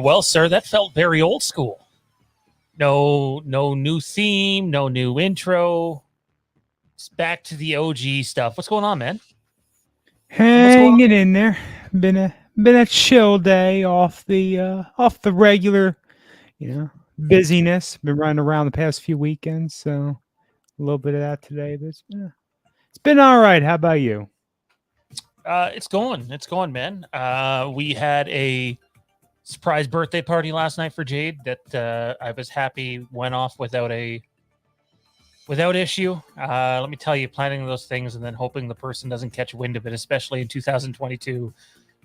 Well, sir, that felt very old school. No new theme, no new intro. It's back to the OG stuff. What's going on, man? Hanging in there. Been a chill day off the regular, busyness. Been running around the past few weekends, so a little bit of that today. But it's been all right. How about you? It's going, man. We had a surprise birthday party last night for Jade that I was happy went off without issue. Let me tell you, planning those things and then hoping the person doesn't catch wind of it, especially in 2022,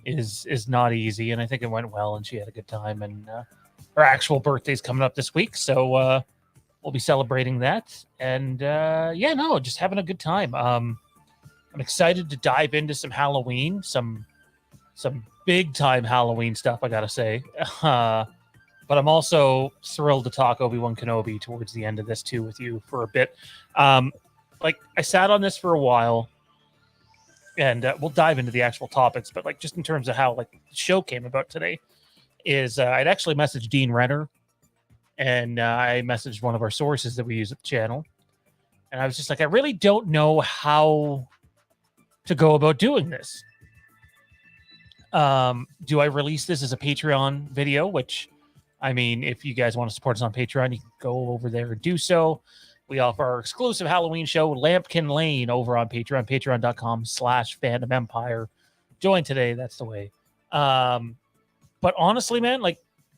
is not easy. And I think it went well, and she had a good time. And her actual birthday's coming up this week, so we'll be celebrating that. And just having a good time. I'm excited to dive into some Halloween, some big time Halloween stuff, I gotta say. But I'm also thrilled to talk Obi-Wan Kenobi towards the end of this too with you for a bit. I sat on this for a while, and we'll dive into the actual topics. But just in terms of how the show came about today, is I'd actually messaged Dean Renner, and I messaged one of our sources that we use at the channel, and I was just like, I really don't know how to go about doing this. Do I release this as a Patreon video? Which, I mean, if you guys want to support us on Patreon, you can go over there and do so. We offer our exclusive Halloween show, Lampkin Lane, over on Patreon, patreon.com/Fandom Empire. Join today. That's the way. But honestly, man,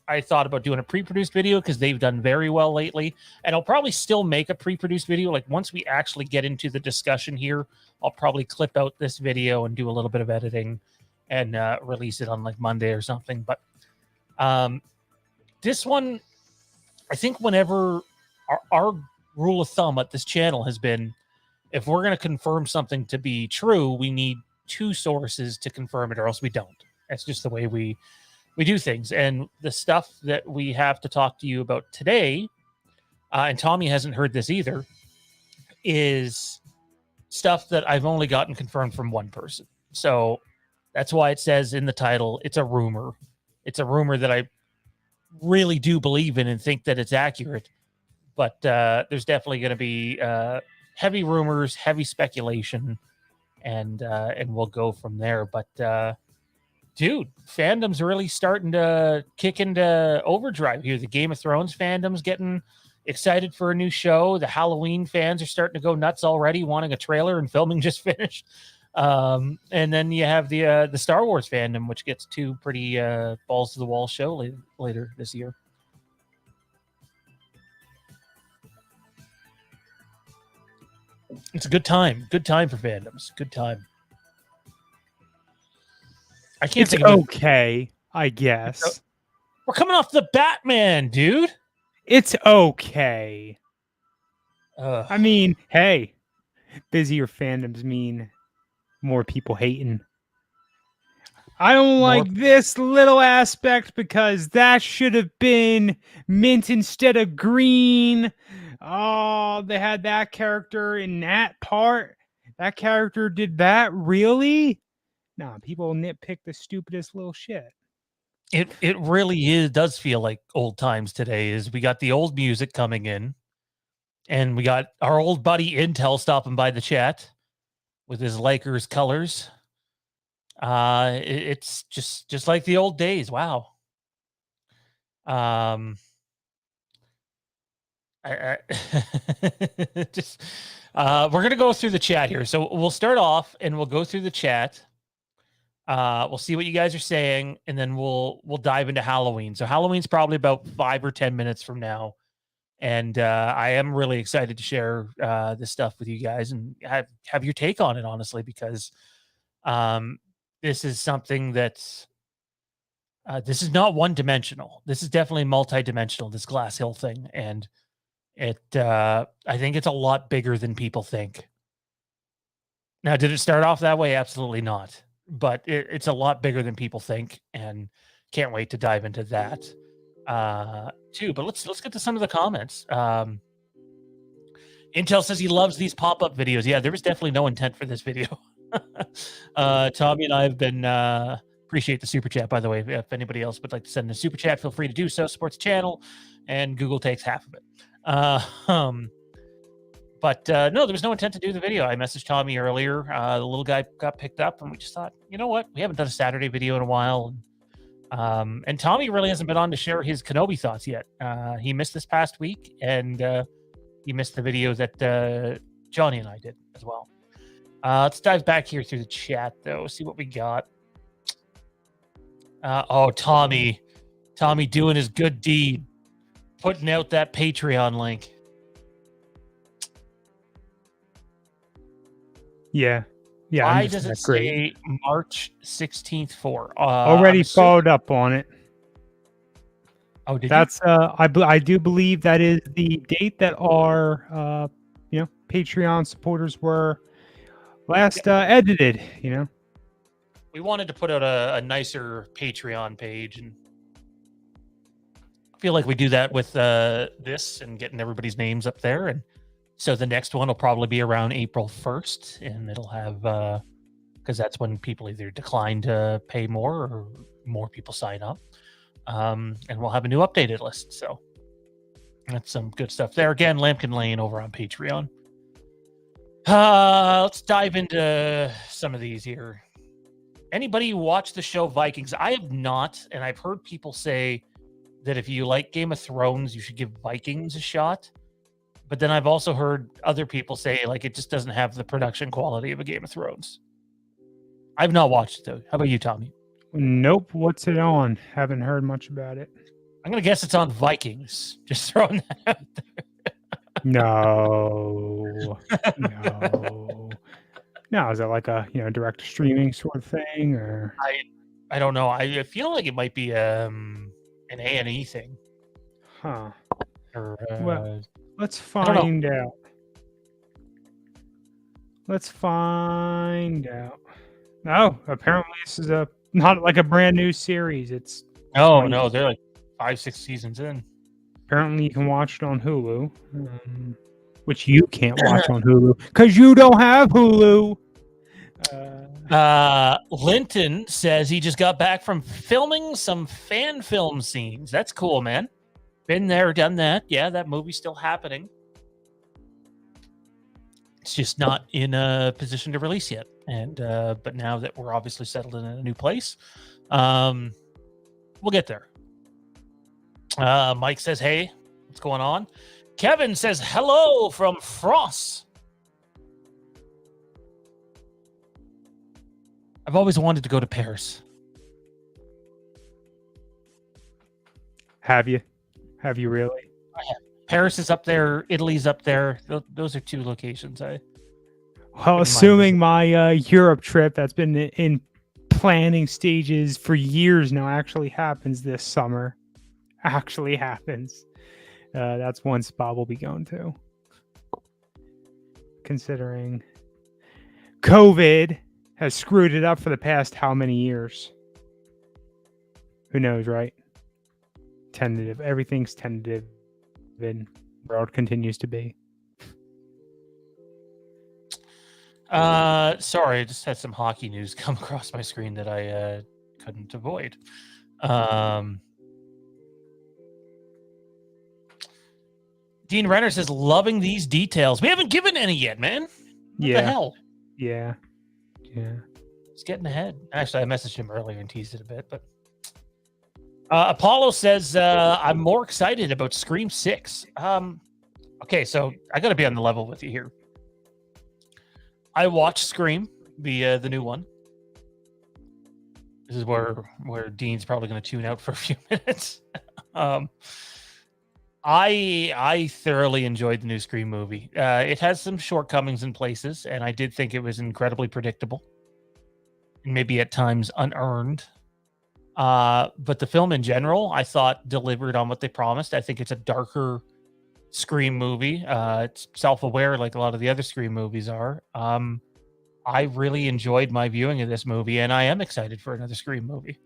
I thought about doing a pre-produced video because they've done very well lately. And I'll probably still make a pre-produced video. Once we actually get into the discussion here, I'll probably clip out this video and do a little bit of editing and release it on Monday or something. But this one, I think whenever our rule of thumb at this channel has been, if we're going to confirm something to be true, we need two sources to confirm it, or else we don't. That's just the way we do things. And the stuff that we have to talk to you about today, and Tommy hasn't heard this either, is stuff that I've only gotten confirmed from one person. So that's why it says in the title, it's a rumor. It's a rumor that I really do believe in and think that it's accurate. But there's definitely going to be heavy rumors, heavy speculation, and we'll go from there. But dude, fandom's really starting to kick into overdrive here. The Game of Thrones fandom's getting excited for a new show. The Halloween fans are starting to go nuts already, wanting a trailer, and filming just finished. And then you have the Star Wars fandom, which gets two pretty balls to the wall show later this year. It's a good time for fandoms. Good time. I can't It's think of okay, I guess. We're coming off the Batman, dude. It's okay. I mean, hey, busier fandoms mean more people hating. I don't like this little aspect because that should have been mint instead of green. Oh, they had that character in that part. That character did that? Really? Nah, people nitpick the stupidest little shit. It really does feel like old times today. Is we got the old music coming in, and we got our old buddy Intel stopping by the chat with his Lakers colors. It's just like the old days. Wow. We're gonna go through the chat here. So we'll start off and we'll go through the chat. We'll see what you guys are saying, and then we'll dive into Halloween. So Halloween's probably about 5 or 10 minutes from now. And I am really excited to share this stuff with you guys and have your take on it, honestly, because this is something that's this is not one-dimensional. This is definitely multi-dimensional, this Glass Hill thing. And I think it's a lot bigger than people think. Now, did it start off that way? Absolutely not. But it's a lot bigger than people think, and can't wait to dive into that too. But let's get to some of the comments. Intel says he loves these pop-up videos. Yeah, there was definitely no intent for this video. Tommy and I have been appreciate the super chat, by the way. If anybody else would like to send a super chat, feel free to do so. Supports the channel, and Google takes half of it. But no, there was no intent to do the video. I messaged Tommy earlier. The little guy got picked up, and we just thought, you know what? We haven't done a Saturday video in a while. And Tommy really hasn't been on to share his Kenobi thoughts yet. He missed this past week, and he missed the video that Johnny and I did as well. Let's dive back here through the chat, though. See what we got. Tommy doing his good deed, putting out that Patreon link. Yeah. Why does it say March 16th for? Already followed up on it. Oh, did that's you? I do believe that is the date that our Patreon supporters were last edited. We wanted to put out a nicer Patreon page, and I feel like we do that with this and getting everybody's names up there. And so the next one will probably be around April 1st, and it'll have because that's when people either decline to pay more or more people sign up. And we'll have a new updated list. So that's some good stuff there. Again, Lampkin Lane over on Patreon. Let's dive into some of these here. Anybody watch the show Vikings? I have not, and I've heard people say that if you like Game of Thrones, you should give Vikings a shot. But then I've also heard other people say like it just doesn't have the production quality of a Game of Thrones. I've not watched it though. How about you, Tommy? Nope. What's it on? Haven't heard much about it. I'm gonna guess it's on Vikings. Just throwing that out there. No. No, is that like a direct streaming sort of thing, or I don't know. I feel like it might be an A&E thing. Huh. Or, well, let's find out. Let's find out. No, apparently this is not like a brand new series. It's no, they're like 5-6 seasons in. Apparently you can watch it on Hulu, which you can't watch on Hulu because you don't have Hulu. Linton says he just got back from filming some fan film scenes. That's cool, man. Been there, done that. Yeah, that movie's still happening. It's just not in a position to release yet. And but now that we're obviously settled in a new place, we'll get there. Mike says, hey, what's going on? Kevin says, hello from France. I've always wanted to go to Paris. Have you? Have you really? I have. Paris is up there. Italy's up there. Those are two locations. Well, assuming my Europe trip that's been in planning stages for years now actually happens this summer. Actually happens. That's one spot we'll be going to. Considering COVID has screwed it up for the past how many years? Who knows, right? Tentative. Everything's tentative. And the world continues to be. Sorry, I just had some hockey news come across my screen that I couldn't avoid. Dean Renner says, loving these details. We haven't given any yet, man. What the hell? Yeah. It's getting ahead. Actually, I messaged him earlier and teased it a bit, but Apollo says, I'm more excited about Scream 6. Okay, so I got to be on the level with you here. I watched Scream, the new one. This is where Dean's probably going to tune out for a few minutes. I thoroughly enjoyed the new Scream movie. It has some shortcomings in places, and I did think it was incredibly predictable. And maybe at times unearned. But the film in general, I thought delivered on what they promised. I think it's a darker Scream movie. It's self-aware like a lot of the other Scream movies are. I really enjoyed my viewing of this movie, and I am excited for another Scream movie.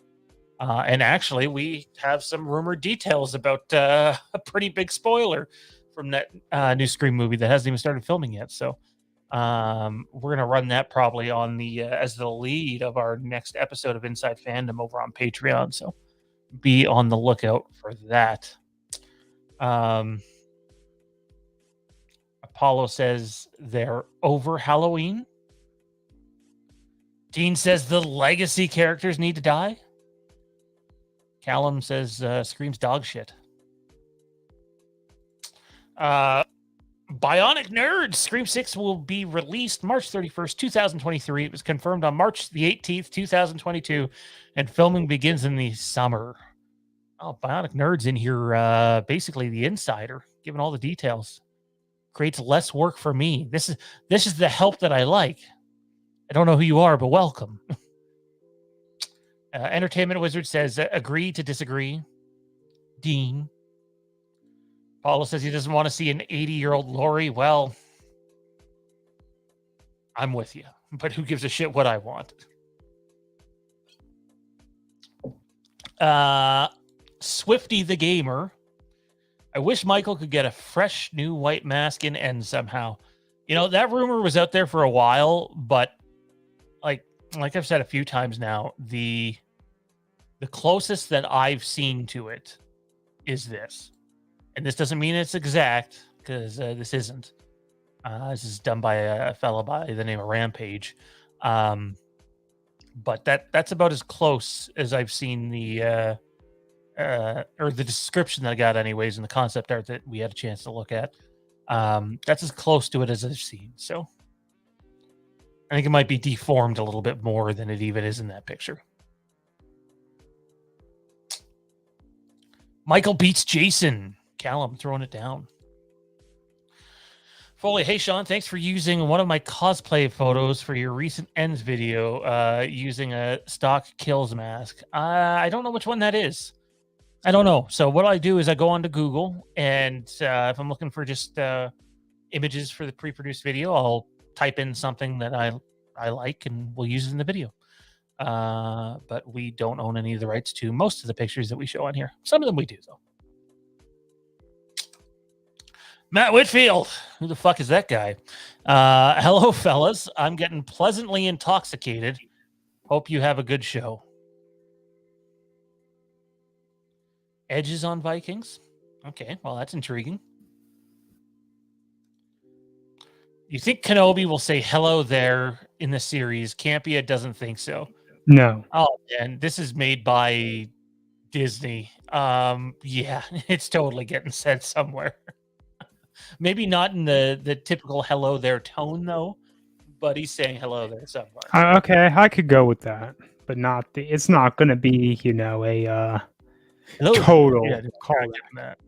And actually, we have some rumored details about a pretty big spoiler from that new Scream movie that hasn't even started filming yet. So we're gonna run that probably on the as the lead of our next episode of Inside Fandom over on Patreon. So be on the lookout for that. Apollo says they're over Halloween. Dean says the legacy characters need to die. Callum says Scream's dog shit. Bionic Nerds Scream 6 will be released March 31st, 2023. It was confirmed on March the 18th, 2022, and filming begins in the summer. Oh, Bionic Nerds in here, basically the insider, giving all the details. Creates less work for me. This is the help that I like. I don't know who you are, but welcome. Entertainment Wizard says, agree to disagree. Dean. Paulo says he doesn't want to see an 80-year-old Laurie. Well, I'm with you, but who gives a shit what I want? Swifty the Gamer. I wish Michael could get a fresh new white mask in end somehow. You know, that rumor was out there for a while, but like I've said a few times now, the closest that I've seen to it is this. And this doesn't mean it's exact, because this isn't. This is done by a fellow by the name of Rampage. But that's about as close as I've seen the or the description that I got anyways in the concept art that we had a chance to look at. That's as close to it as I've seen. So I think it might be deformed a little bit more than it even is in that picture. Michael beats Jason. Callum throwing it down. Foley, hey Sean, thanks for using one of my cosplay photos for your recent ends video using a stock kills mask. I don't know which one that is. I don't know. So what I do is I go onto Google, and if I'm looking for just images for the pre-produced video, I'll type in something that I like, and we'll use it in the video. But we don't own any of the rights to most of the pictures that we show on here. Some of them we do, though. Matt Whitfield. Who the fuck is that guy? Hello, fellas. I'm getting pleasantly intoxicated. Hope you have a good show. Edges on Vikings? Okay, well, that's intriguing. You think Kenobi will say hello there in the series? Campia doesn't think so. No. Oh, man, this is made by Disney. Yeah, it's totally getting said somewhere. Maybe not in the typical hello there tone, though, but he's saying hello there somewhere. Okay, I could go with that, but not it's not going to be, you know, a total call. That.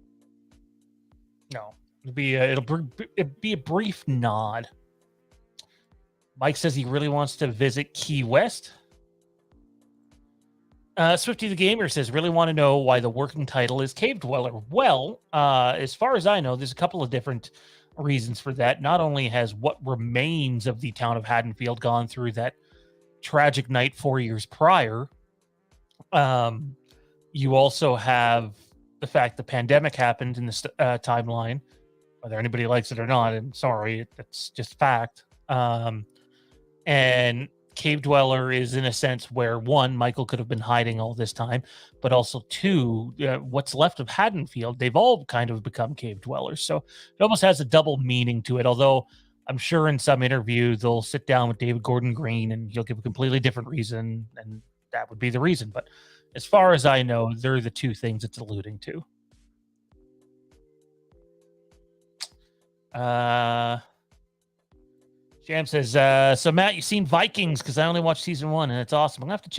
No, it'll be a brief nod. Mike says he really wants to visit Key West. Swifty the Gamer says, really want to know why the working title is Cave Dweller. Well, as far as I know, there's a couple of different reasons for that. Not only has what remains of the town of Haddonfield gone through that tragic night 4 years prior, you also have the fact the pandemic happened in the timeline, whether anybody likes it or not. I'm sorry, that's just fact. And Cave Dweller is in a sense where, one, Michael could have been hiding all this time, but also two, what's left of Haddonfield, they've all kind of become cave dwellers. So it almost has a double meaning to it, although I'm sure in some interview they'll sit down with David Gordon Green and he'll give a completely different reason, and that would be the reason. But as far as I know, they're the two things it's alluding to. Jam says, so Matt, you've seen Vikings? Because I only watched season 1 and it's awesome. I'm going to have to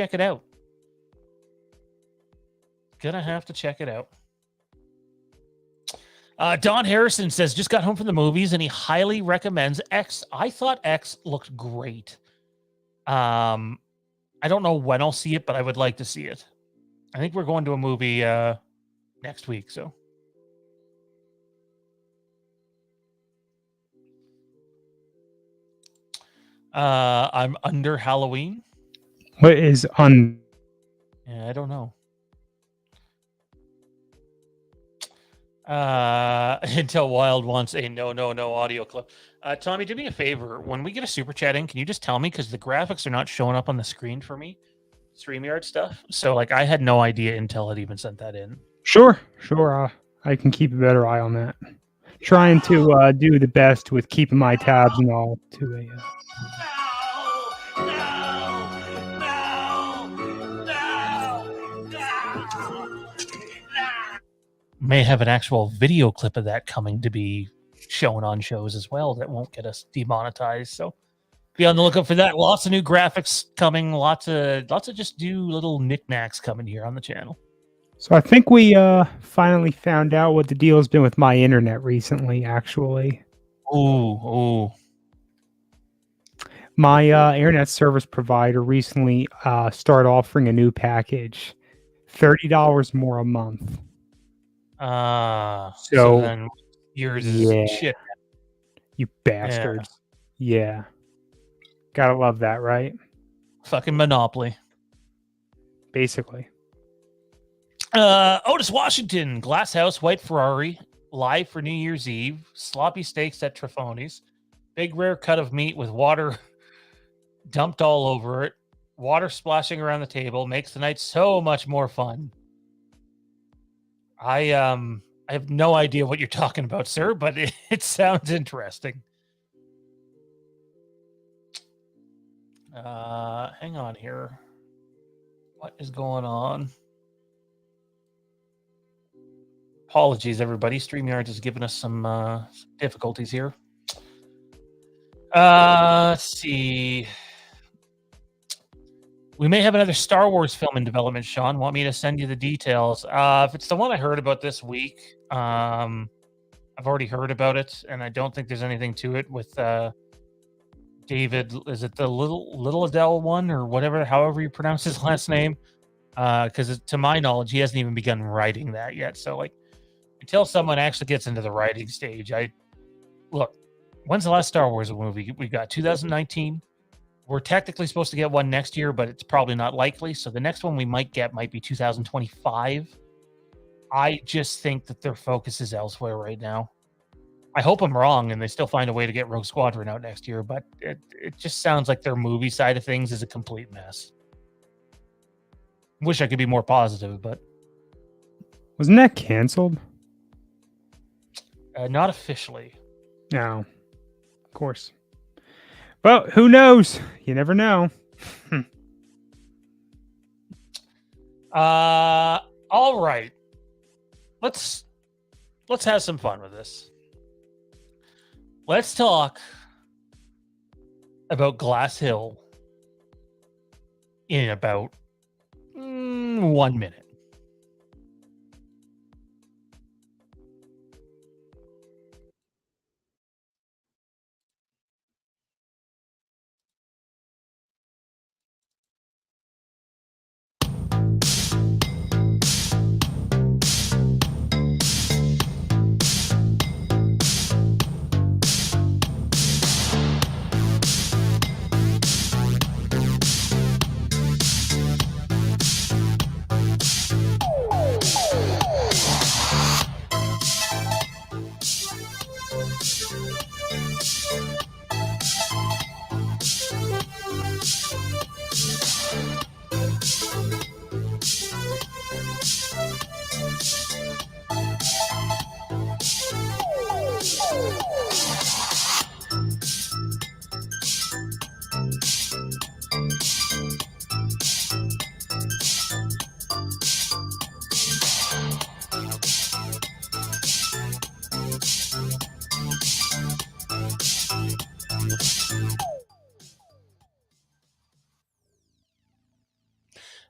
check it out. Don Harrison says, just got home from the movies and he highly recommends X. I thought X looked great. I don't know when I'll see it, but I would like to see it. I think we're going to a movie next week, so. I'm under Halloween. What is on? Yeah, I don't know. Until Wild wants a no audio clip. Tommy, do me a favor. When we get a super chat in, can you just tell me? Because the graphics are not showing up on the screen for me. StreamYard stuff. So, like, I had no idea Intel had even sent that in. Sure. I can keep a better eye on that. Trying to do the best with keeping my tabs and all to a. May have an actual video clip of that coming to be shown on shows as well that won't get us demonetized. So be on the lookout for that. Lots of new graphics coming. Lots of just new little knickknacks coming here on the channel. So I think we finally found out what the deal has been with my internet recently. Actually, ooh. My internet service provider recently started offering a new package, $30 more a month. So then yours is shit. You bastards. Yeah. Gotta love that, right? Fucking monopoly. Basically. Otis Washington, Glass House, White Ferrari, live for New Year's Eve, sloppy steaks at Trifoni's, big rare cut of meat with water dumped all over it, water splashing around the table, makes the night so much more fun. I have no idea what you're talking about, sir, but it sounds interesting. Hang on here. What is going on? Apologies, everybody. StreamYard is giving us some difficulties here. Let's see. We may have another Star Wars film in development, Sean. Want me to send you the details? If it's the one I heard about this week, I've already heard about it, and I don't think there's anything to it with David. Is it the little Adele one or whatever, however you pronounce his last name? Because to my knowledge, he hasn't even begun writing that yet. So, like, until someone actually gets into the writing stage, look. When's the last Star Wars movie? We got 2019. We're technically supposed to get one next year, but it's probably not likely. So the next one we might get might be 2025. I just think that their focus is elsewhere right now. I hope I'm wrong and they still find a way to get Rogue Squadron out next year, but it just sounds like their movie side of things is a complete mess. Wish I could be more positive, but... Wasn't that canceled? Not officially. No. Of course. Well, who knows? You never know. All right. Let's have some fun with this. Let's talk about Glass Hill in about 1 minute.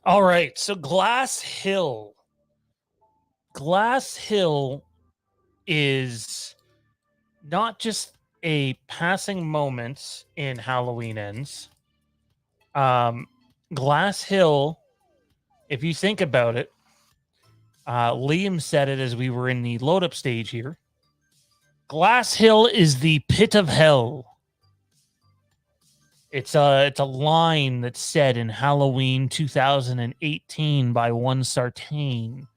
All right, so Glass Hill. Glass Hill is not just a passing moment in Halloween Ends. Glass Hill, if you think about it, Liam said it as we were in the load-up stage here. Glass Hill is the pit of hell. It's a line that's said in Halloween 2018 by one Sartain.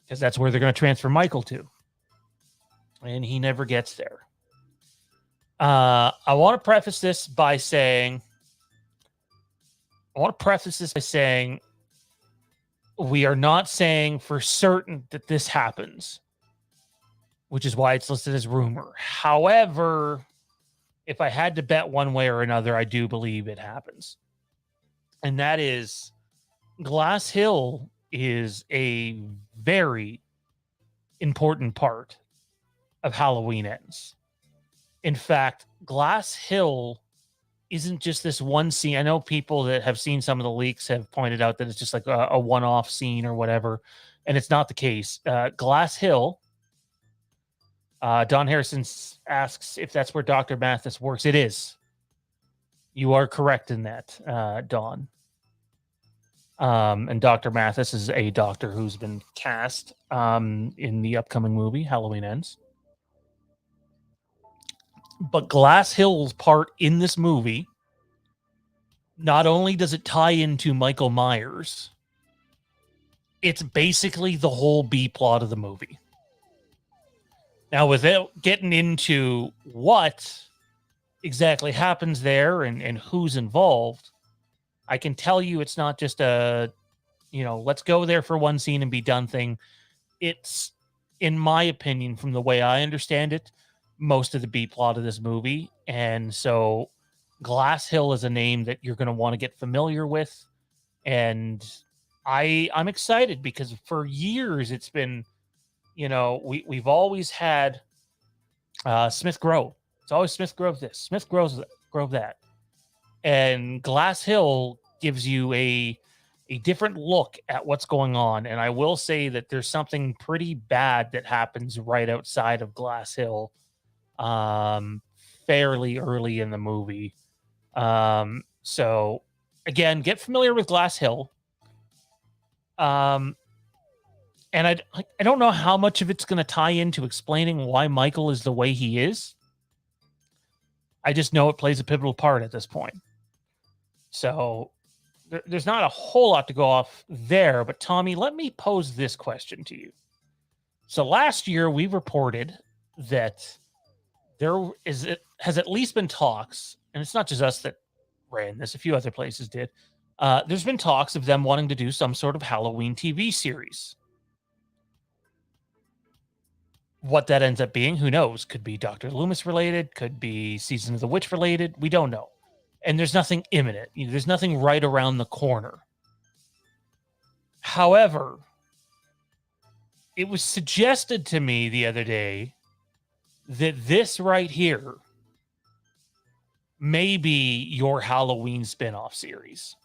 because that's where they're going to transfer Michael to. And he never gets there. I want to preface this by saying, we are not saying for certain that this happens, which is why it's listed as rumor. However, if I had to bet one way or another, I do believe it happens. And that is, Glass Hill is a very important part of Halloween Ends. In fact, Glass Hill isn't just this one scene. I know people that have seen some of the leaks have pointed out that it's just like a one-off scene or whatever, and it's not the case. Glass Hill, Don Harrison asks if that's where Dr. Mathis works. It is. You are correct in that, Don. And Dr. Mathis is a doctor who's been cast in the upcoming movie, Halloween Ends. But Glass Hill's part in this movie, not only does it tie into Michael Myers, it's basically the whole B plot of the movie. Now, without getting into what exactly happens there and who's involved, I can tell you it's not just a, let's go there for one scene and be done thing. It's, in my opinion, from the way I understand it, most of the B plot of this movie. And so Glass Hill is a name that you're going to want to get familiar with. And I'm excited because for years it's been, we've always had Smith Grove. It's always Smith Grove this, Smith Grove that. And Glass Hill gives you a different look at what's going on. And I will say that there's something pretty bad that happens right outside of Glass Hill fairly early in the movie. So again, get familiar with Glass Hill. And I don't know how much of it's going to tie into explaining why Michael is the way he is. I just know it plays a pivotal part at this point. So there's not a whole lot to go off there. But Tommy, let me pose this question to you. So last year we reported that has at least been talks, and it's not just us that ran this, a few other places did. There's been talks of them wanting to do some sort of Halloween TV series. What that ends up being, who knows? Could be Dr. Loomis related, could be Season of the Witch related. We don't know. And there's nothing imminent. There's nothing right around the corner. However, it was suggested to me the other day that this right here may be your Halloween spinoff series.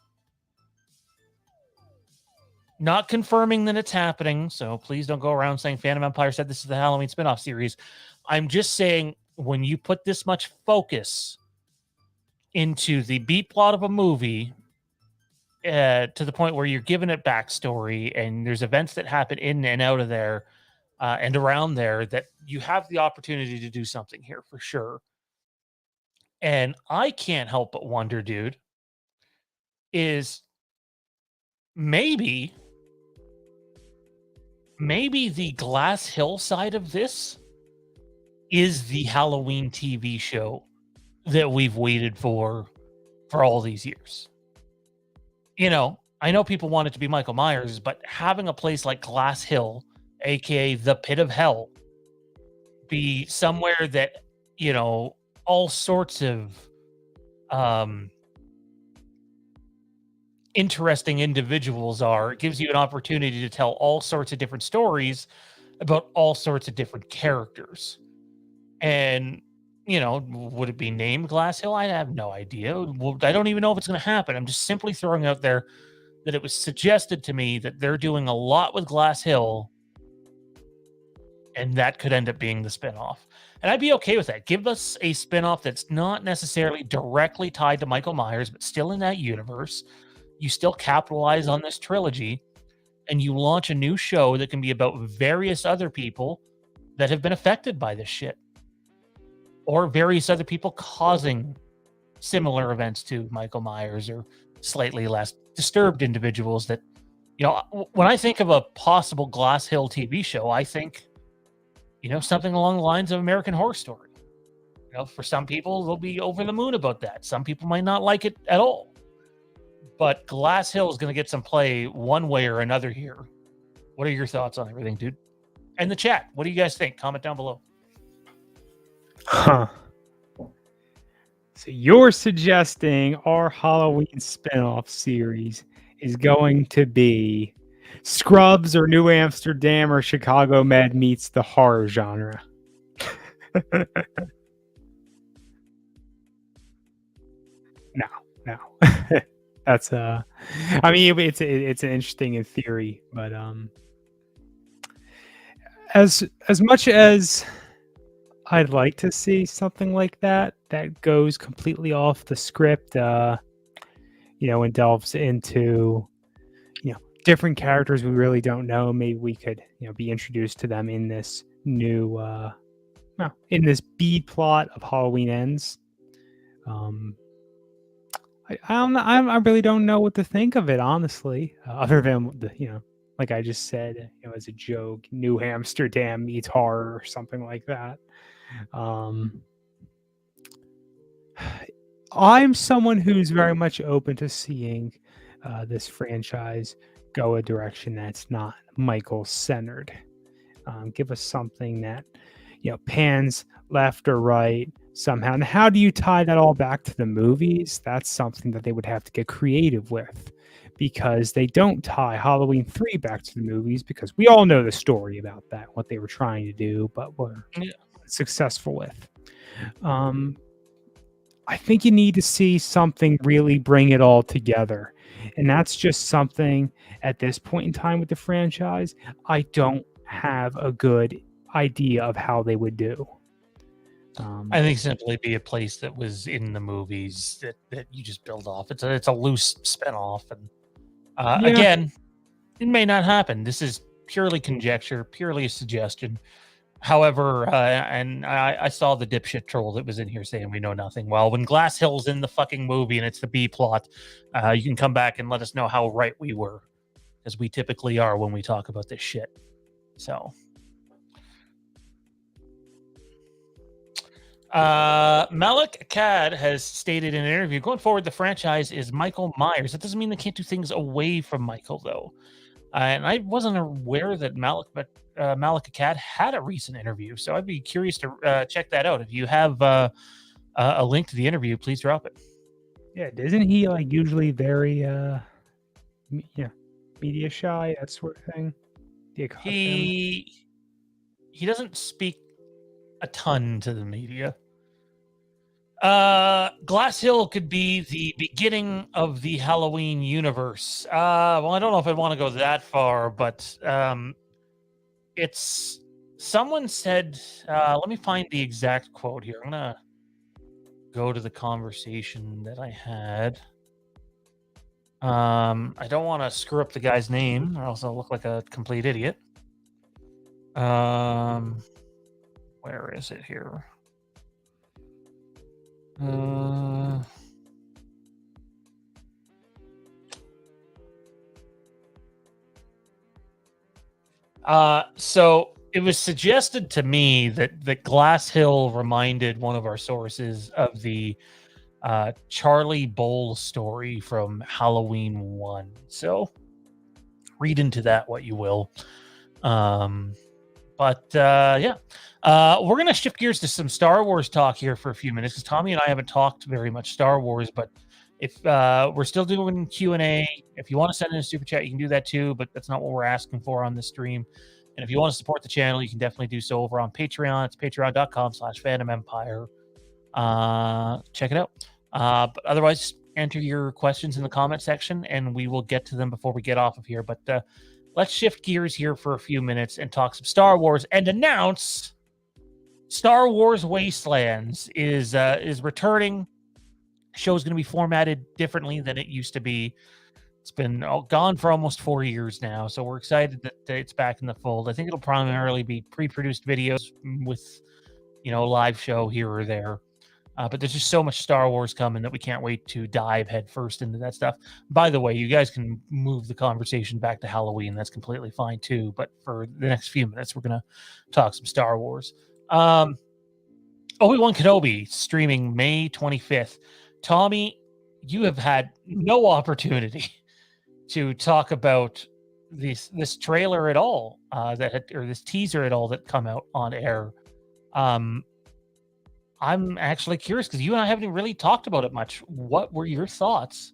Not confirming that it's happening, so please don't go around saying Phantom Empire said this is the Halloween spinoff series. I'm just saying, when you put this much focus into the B plot of a movie, to the point where you're giving it backstory and there's events that happen in and out of there and around there, that you have the opportunity to do something here for sure. And I can't help but wonder, dude, is maybe the Glass Hill side of this is the Halloween TV show that we've waited for all these years. I know people want it to be Michael Myers, but having a place like Glass Hill, aka the pit of hell, be somewhere that, all sorts of interesting individuals are, it gives you an opportunity to tell all sorts of different stories about all sorts of different characters. And, would it be named Glass Hill? I have no idea. I don't even know if it's going to happen. I'm just simply throwing out there that it was suggested to me that they're doing a lot with Glass Hill, and that could end up being the spinoff. And I'd be okay with that. Give us a spinoff that's not necessarily directly tied to Michael Myers, but still in that universe. You still capitalize on this trilogy, and you launch a new show that can be about various other people that have been affected by this shit, or various other people causing similar events to Michael Myers, or slightly less disturbed individuals that, when I think of a possible Glass Hill TV show, I think, something along the lines of American Horror Story. For some people, they'll be over the moon about that. Some people might not like it at all. But Glass Hill is going to get some play one way or another here. What are your thoughts on everything, dude? And the chat, what do you guys think? Comment down below. Huh. So you're suggesting our Halloween spinoff series is going to be Scrubs or New Amsterdam or Chicago Med meets the horror genre. No. That's I mean, it's an interesting in theory, but as much as I'd like to see something like that goes completely off the script, and delves into, different characters we really don't know. Maybe we could, be introduced to them in this new, in this B plot of Halloween Ends. I don't know. I really don't know what to think of it, honestly. Other than like I just said, as a joke, New Amsterdam meets horror or something like that. I'm someone who's very much open to seeing this franchise go a direction that's not Michael centered. Give us something that pans left or right somehow. And how do you tie that all back to the movies? That's something that they would have to get creative with, because they don't tie Halloween 3 back to the movies, because we all know the story about that, what they were trying to do, but were successful with. I think you need to see something really bring it all together. And that's just something at this point in time with the franchise, I don't have a good idea of how they would do. I think simply be a place that was in the movies that you just build off. It's a loose spinoff, and again, it may not happen. This is purely conjecture, purely a suggestion. However, and I saw the dipshit troll that was in here saying we know nothing. Well, when Glass Hill's in the fucking movie and it's the B plot, you can come back and let us know how right we were, as we typically are when we talk about this shit. So. Malik Akkad has stated in an interview, going forward, the franchise is Michael Myers. That doesn't mean they can't do things away from Michael, though. And I wasn't aware that Malik Akkad had a recent interview, so I'd be curious to check that out. If you have a link to the interview, please drop it. Yeah, isn't he usually very media shy, that sort of thing? He doesn't speak a ton to the media. Glass Hill could be the beginning of the Halloween universe. Well, I don't know if I want to go that far, but it's someone said, let me find the exact quote here. I'm gonna go to the conversation that I had. I don't want to screw up the guy's name, or else I'll look like a complete idiot. Where is it here? So it was suggested to me that Glass Hill reminded one of our sources of the Charlie Bowl story from Halloween 1. So read into that what you will. But we're going to shift gears to some Star Wars talk here for a few minutes, because Tommy and I haven't talked very much Star Wars, but if we're still doing QNA, if you want to send in a super chat, you can do that too, but that's not what we're asking for on this stream. And if you want to support the channel, you can definitely do so over on Patreon. It's patreon.com/fandomempire. Check it out. But otherwise, enter your questions in the comment section, and we will get to them before we get off of here. But let's shift gears here for a few minutes and talk some Star Wars and announce Star Wars Wastelands is returning. The show is going to be formatted differently than it used to be. It's been gone for almost 4 years now, so we're excited that it's back in the fold. I think it'll primarily be pre-produced videos with, live show here or there. But there's just so much Star Wars coming that we can't wait to dive headfirst into that stuff. By the way, you guys can move the conversation back to Halloween. That's completely fine too. But for the next few minutes, we're going to talk some Star Wars. Obi-Wan Kenobi streaming May 25th. Tommy, you have had no opportunity to talk about this trailer at all, or this teaser at all that come out on air. I'm actually curious because you and I haven't really talked about it much. What were your thoughts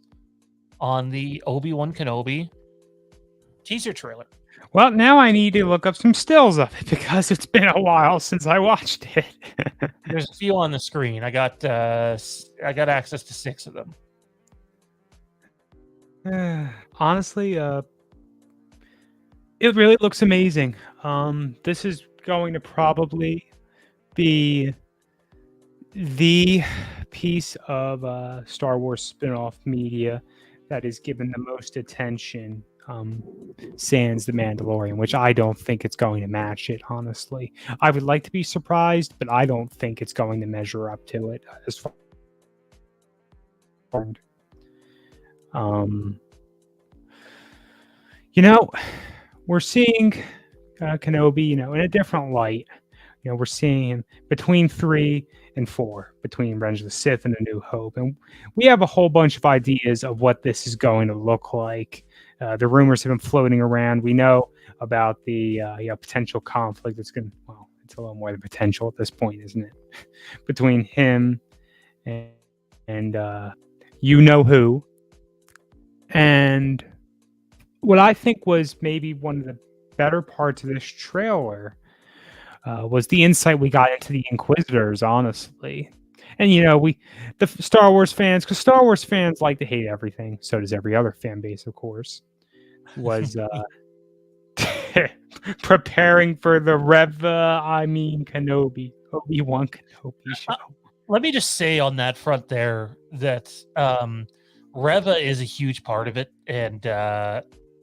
on the Obi-Wan Kenobi teaser trailer? Well, now I need to look up some stills of it because it's been a while since I watched it. There's a few on the screen. I got access to 6 of them. Honestly, it really looks amazing. This is going to probably be the piece of Star Wars spin-off media that is given the most attention, sans The Mandalorian, which I don't think it's going to match it, honestly. I would like to be surprised, but I don't think it's going to measure up to it as far. We're seeing Kenobi, in a different light. We're seeing him between 3 and 4, between Revenge of the Sith and A New Hope. And we have a whole bunch of ideas of what this is going to look like. The rumors have been floating around. We know about the potential conflict that's going to, well, it's a little more than potential at this point, isn't it? Between him and you-know-who. And what I think was maybe one of the better parts of this trailer was the insight we got into the Inquisitors, honestly. And, the Star Wars fans, because Star Wars fans like to hate everything, so does every other fan base, of course, was preparing for the Kenobi, Obi-Wan Kenobi show. Let me just say on that front there that Reva is a huge part of it. And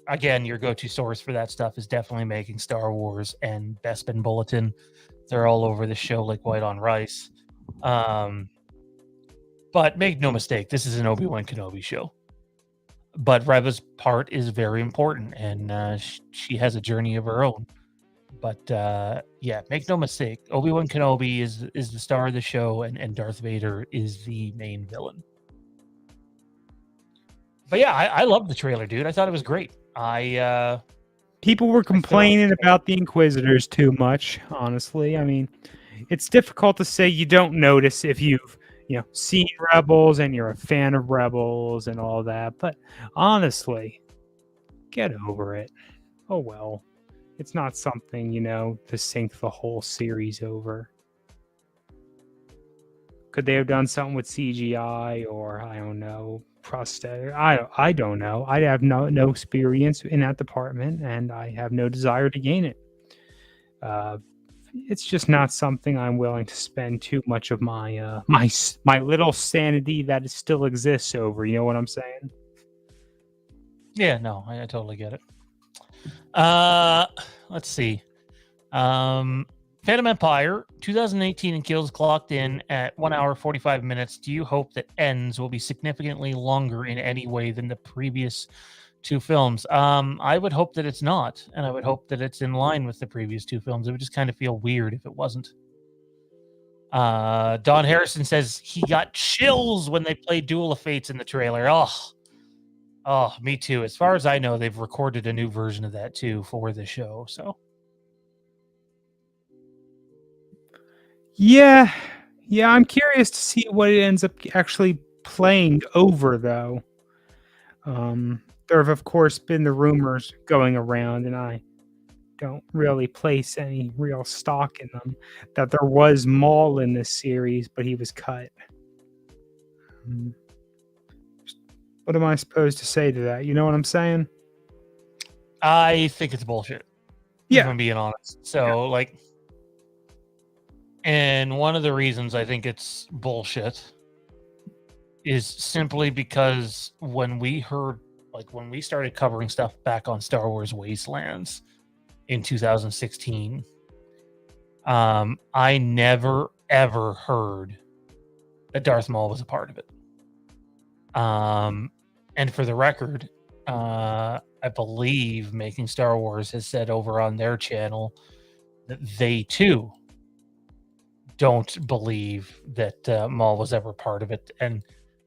again, your go-to source for that stuff is definitely Making Star Wars and Bespin Bulletin. They're all over the show like white on rice. But make no mistake, this is an Obi-Wan Kenobi show. But Reva's part is very important, and she has a journey of her own. But make no mistake, Obi-Wan Kenobi is the star of the show, and Darth Vader is the main villain. But yeah, I love the trailer, dude. I thought it was great. People were complaining about the Inquisitors too much, honestly. I mean, it's difficult to say you don't notice if you've seen Rebels and you're a fan of Rebels and all that. But honestly, get over it. Oh well. It's not something, to sink the whole series over. Could they have done something with CGI or, I don't know, prosthetic? I don't know. I have no experience in that department, and I have no desire to gain it. It's just not something I'm willing to spend too much of my my little sanity that still exists over. You know what I'm saying? Yeah, no, I totally get it. Let's see. Phantom Empire 2018 and Kills clocked in at 1 hour 45 minutes. Do you hope that Ends will be significantly longer in any way than the previous 2 films? I would hope that it's not, and I would hope that it's in line with the previous 2 films. It would just kind of feel weird if it wasn't. Don Harrison says he got chills when they played Duel of Fates in the trailer. Oh, me too. As far as I know, they've recorded a new version of that too for the show. So, yeah, I'm curious to see what it ends up actually playing over, though. There have, of course, been the rumors going around, and I don't really place any real stock in them, that there was Maul in this series, but he was cut. What am I supposed to say to that? You know what I'm saying? I think it's bullshit. Yeah. If I'm being honest. So, and one of the reasons I think it's bullshit is simply because when we started covering stuff back on Star Wars Wastelands in 2016, I never, ever heard that Darth Maul was a part of it. And for the record, I believe Making Star Wars has said over on their channel that they too don't believe that Maul was ever part of it. And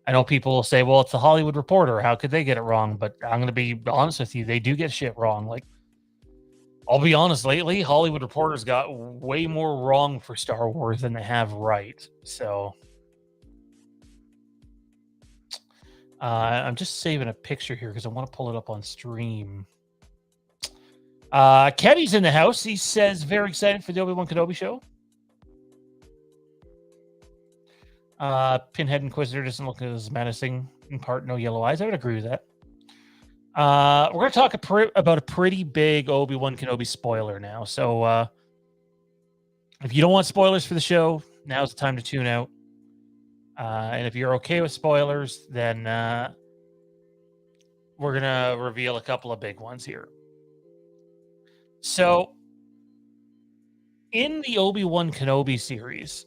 I know people will say, well, it's the Hollywood Reporter. How could they get it wrong? But I'm going to be honest with you. They do get shit wrong. Like, I'll be honest, lately, Hollywood Reporters got way more wrong for Star Wars than they have right. So I'm just saving a picture here because I want to pull it up on stream. Kenny's in the house. He says, very excited for the Obi-Wan Kenobi show. Pinhead Inquisitor doesn't look as menacing. In part, no yellow eyes. I would agree with that. We're going to talk about a pretty big Obi-Wan Kenobi spoiler now. So if you don't want spoilers for the show, now's the time to tune out. And if you're okay with spoilers, then we're going to reveal a couple of big ones here. So in the Obi-Wan Kenobi series,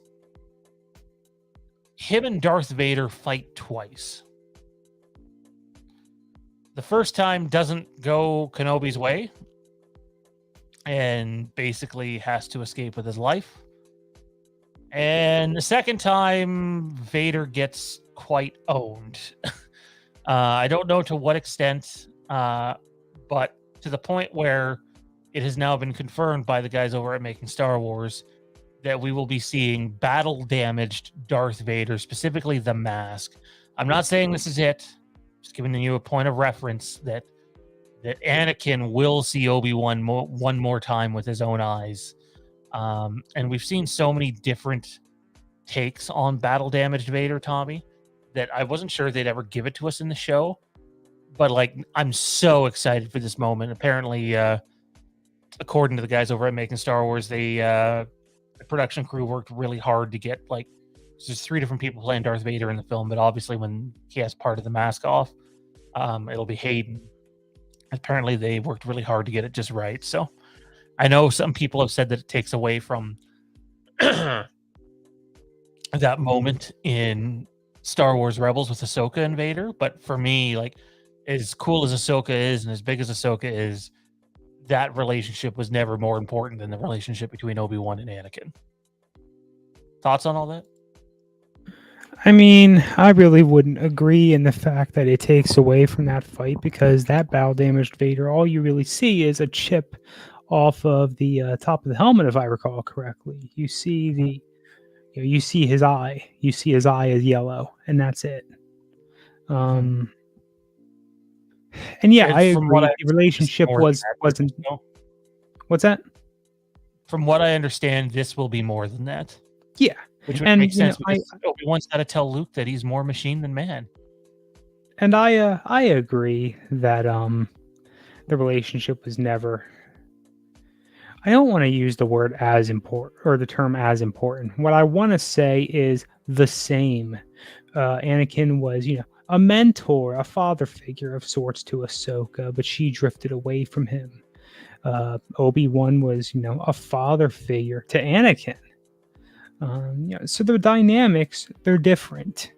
him and Darth Vader fight twice. The first time doesn't go Kenobi's way and basically has to escape with his life. And the second time, Vader gets quite owned. I don't know to what extent, but to the point where it has now been confirmed by the guys over at Making Star Wars that we will be seeing battle-damaged Darth Vader, specifically the mask. I'm not saying this is it. Just giving you a point of reference that Anakin will see Obi-Wan one more time with his own eyes. And we've seen so many different takes on battle-damaged Vader, Tommy, that I wasn't sure they'd ever give it to us in the show. But, like, I'm so excited for this moment. Apparently, according to the guys over at Making Star Wars, the production crew worked really hard to get, like, there's 3 different people playing Darth Vader in the film, but obviously when he has part of the mask off, it'll be Hayden. Apparently they worked really hard to get it just right. So I know some people have said that it takes away from that moment in Star Wars Rebels with Ahsoka and Vader. But for me, like, as cool as Ahsoka is and as big as Ahsoka is, that relationship was never more important than the relationship between Obi-Wan and Anakin. Thoughts on all that? I mean, I really wouldn't agree in the fact that it takes away from that fight, because that battle-damaged Vader, all you really see is a chip off of the top of the helmet, if I recall correctly. You see you see his eye. You see his eye is yellow, and that's it. And yeah, I agree. The relationship wasn't. What's that? From what I understand, this will be more than that. Yeah. Which would make sense, because Obi-Wan's got to tell Luke that he's more machine than man. And I agree that the relationship was never. I don't want to use the word as important or the term as important. What I want to say is the same. Anakin was, a mentor, a father figure of sorts to Ahsoka, but she drifted away from him. Obi-Wan was, a father figure to Anakin. So the dynamics, they're different.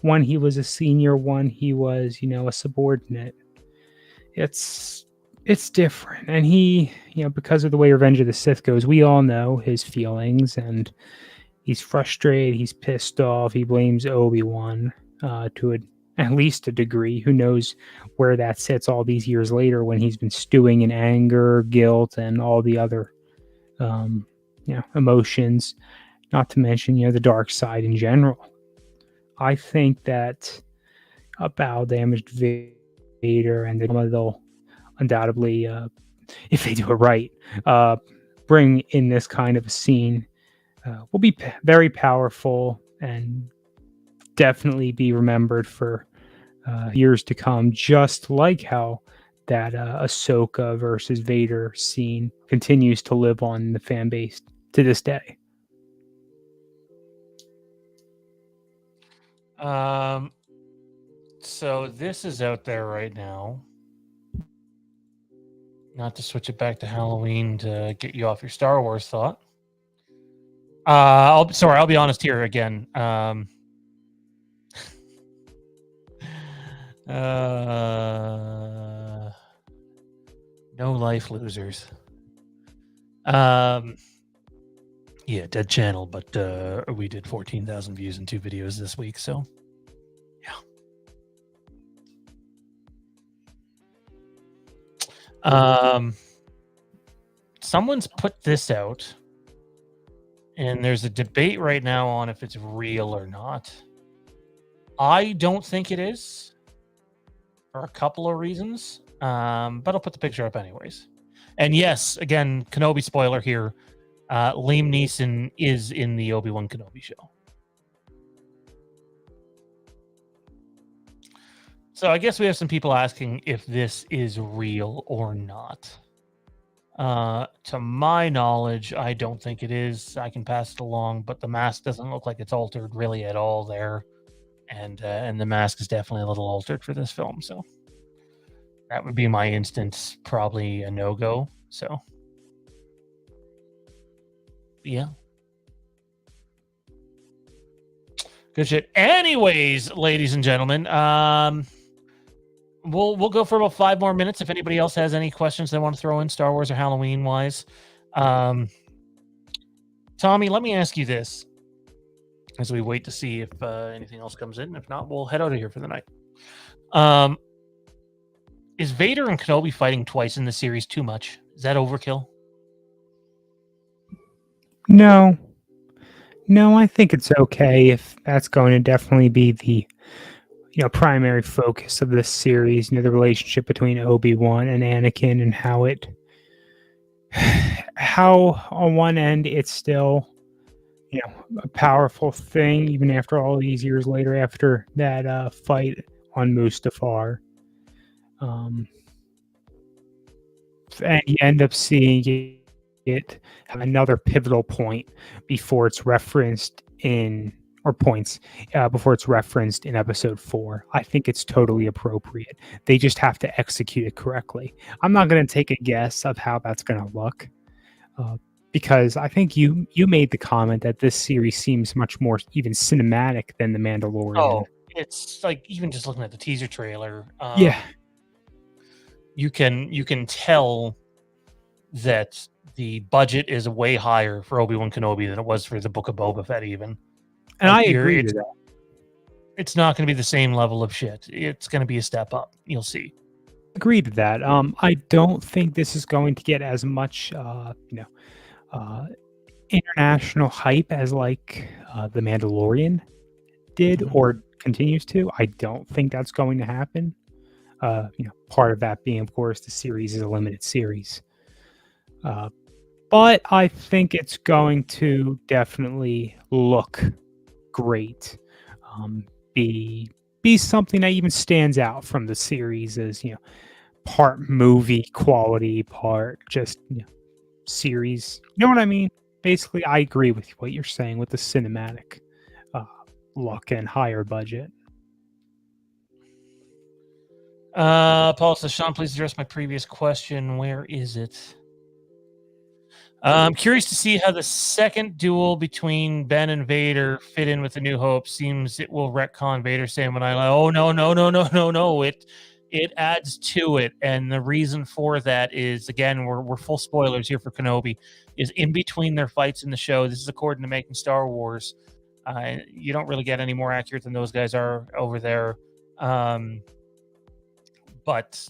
One, he was a senior. One, he was, a subordinate. It's different. And he, because of the way Revenge of the Sith goes, we all know his feelings, and he's frustrated. He's pissed off. He blames Obi-Wan to at least a degree. Who knows where that sits all these years later when he's been stewing in anger, guilt, and all the other, emotions. Not to mention, the dark side in general. I think that a battle-damaged Vader and they'll undoubtedly, if they do it right, bring in this kind of a scene will be very powerful and definitely be remembered for years to come, just like how that Ahsoka versus Vader scene continues to live on in the fan base to this day. So this is out there right now. Not to switch it back to Halloween to get you off your Star Wars thought. I'll be honest here again. No life losers. Yeah, dead channel, but we did 14,000 views in 2 videos this week, so yeah. Someone's put this out, and there's a debate right now on if it's real or not. I don't think it is for a couple of reasons, but I'll put the picture up anyways. And yes, again, Kenobi spoiler here. Liam Neeson is in the Obi-Wan Kenobi show. So I guess we have some people asking if this is real or not. To my knowledge, I don't think it is. I can pass it along, but the mask doesn't look like it's altered really at all there. And the mask is definitely a little altered for this film. So that would be my instance, probably a no-go. So yeah. Good shit. Anyways, ladies and gentlemen, we'll go for about 5 more minutes. If anybody else has any questions they want to throw in, Star Wars or Halloween wise, Tommy, let me ask you this as we wait to see if anything else comes in. If not, we'll head out of here for the night. Is Vader and Kenobi fighting twice in the series too much? Is that overkill? No, I think it's okay if that's going to definitely be the primary focus of this series. The relationship between Obi-Wan and Anakin, and how on one end it's still a powerful thing even after all these years later, after that fight on Mustafar. And you end up seeing it have another pivotal point before it's referenced in before it's referenced in episode 4. I think it's totally appropriate. They just have to execute it correctly. I'm not going to take a guess of how that's going to look, because I think you made the comment that this series seems much more even cinematic than The Mandalorian. Oh, it's like, even just looking at the teaser trailer, yeah, you can tell that the budget is way higher for Obi-Wan Kenobi than it was for the Book of Boba Fett, even. And I agree with that. It's not going to be the same level of shit. It's going to be a step up. You'll see. Agreed to that. I don't think this is going to get as much, international hype as like The Mandalorian did or continues to. I don't think that's going to happen. Part of that being, of course, the series is a limited series. But I think it's going to definitely look great. Be something that even stands out from the series as, part movie quality, part just series. You know what I mean? Basically, I agree with what you're saying with the cinematic look and higher budget. Paul says, Sean, please address my previous question. Where is it? I'm curious to see how the second duel between Ben and Vader fit in with the New Hope. Seems it will retcon Vader saying when oh no. It adds to it, and the reason for that is, again, we're full spoilers here for Kenobi, is in between their fights in the show. This is according to Making Star Wars. You don't really get any more accurate than those guys are over there. But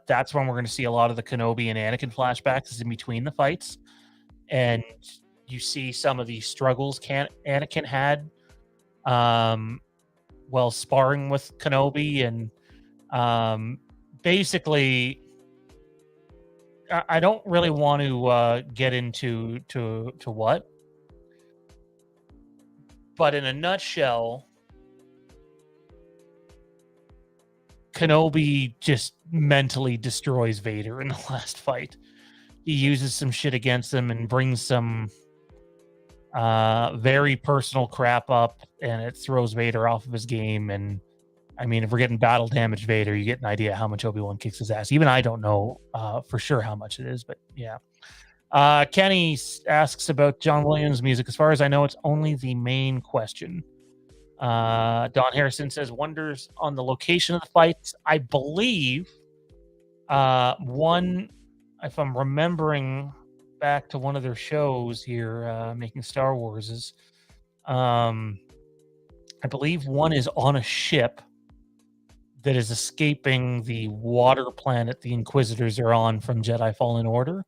that's when we're going to see a lot of the Kenobi and Anakin flashbacks, is in between the fights. And you see some of the struggles Anakin had while sparring with Kenobi. And basically, I don't really want to get into what. But in a nutshell, Kenobi just mentally destroys Vader in the last fight. He uses some shit against him and brings some very personal crap up, and it throws Vader off of his game. And I mean, if we're getting battle damage Vader, you get an idea how much Obi-Wan kicks his ass. Even I don't know for sure how much it is, but yeah. Kenny asks about John Williams' music. As far as I know, it's only the main question. Don Harrison says wonders on the location of the fights. I believe one, if I'm remembering back to one of their shows here, making Star Wars, I believe one is on a ship that is escaping the water planet the Inquisitors are on from Jedi Fallen Order.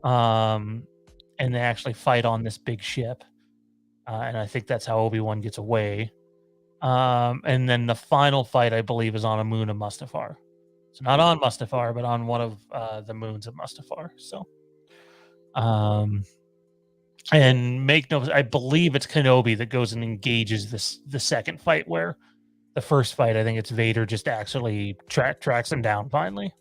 And they actually fight on this big ship. And I think that's how Obi-Wan gets away. And then the final fight, I believe, is on a moon of Mustafar. So not on Mustafar, but on one of the moons of Mustafar. So, and make no, I believe it's Kenobi that goes and engages the second fight, where the first fight, I think it's Vader just actually tracks him down finally.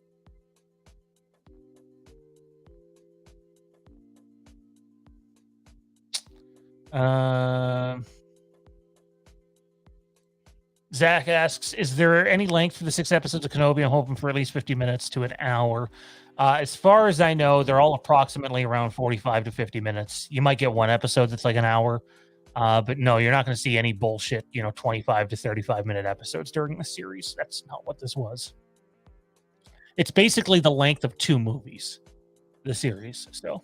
Zach asks, is there any length for the 6 episodes of Kenobi? I'm hoping for at least 50 minutes to an hour. As far as I know, they're all approximately around 45 to 50 minutes. You might get one episode that's like an hour. But no, you're not going to see any bullshit, 25 to 35-minute episodes during the series. That's not what this was. It's basically the length of 2 movies, the series, so,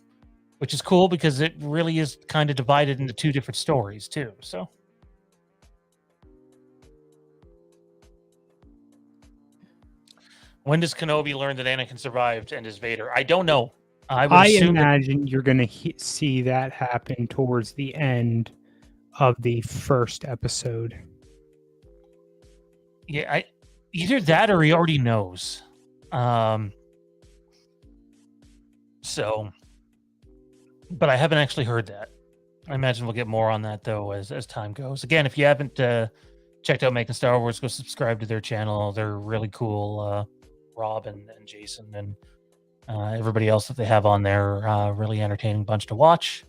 which is cool because it really is kind of divided into 2 different stories too, so. When does Kenobi learn that Anakin survived and is Vader? I don't know. I imagine you're going to see that happen towards the end of the first episode. Yeah, either that or he already knows. So, but I haven't actually heard that. I imagine we'll get more on that though as time goes. Again, if you haven't checked out Making Star Wars, go subscribe to their channel. They're really cool. Rob and Jason and everybody else that they have on there, really entertaining bunch to watch.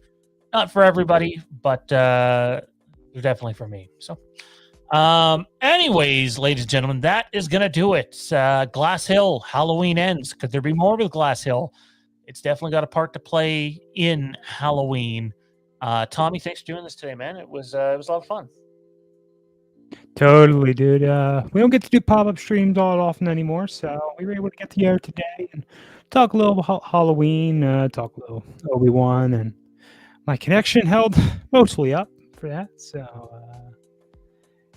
Not for everybody, but they're definitely for me. So, anyways, ladies and gentlemen, that is going to do it. Glass Hill, Halloween ends. Could there be more with Glass Hill? It's definitely got a part to play in Halloween. Tommy, thanks for doing this today, man. It was a lot of fun. Totally, dude. We don't get to do pop-up streams all often anymore, so we were able to get together today and talk a little Halloween, talk a little Obi-Wan, and my connection held mostly up for that. So,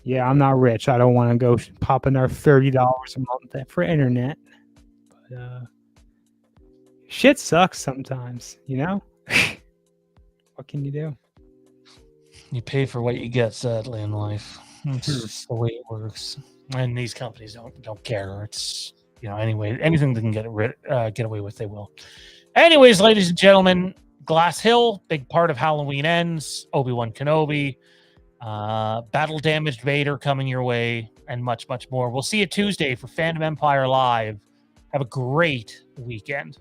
yeah, I'm not rich. I don't want to go pop another $30 a month for internet. But shit sucks sometimes, What can you do? You pay for what you get, sadly, in life. It's just the way it works, and these companies don't care. It's anyway, anything they can get away with, they will. Anyways, ladies and gentlemen, Glass Hill, big part of Halloween ends. Obi-Wan Kenobi, battle damaged Vader coming your way, and much more. We'll see you Tuesday for Fandom Empire Live. Have a great weekend.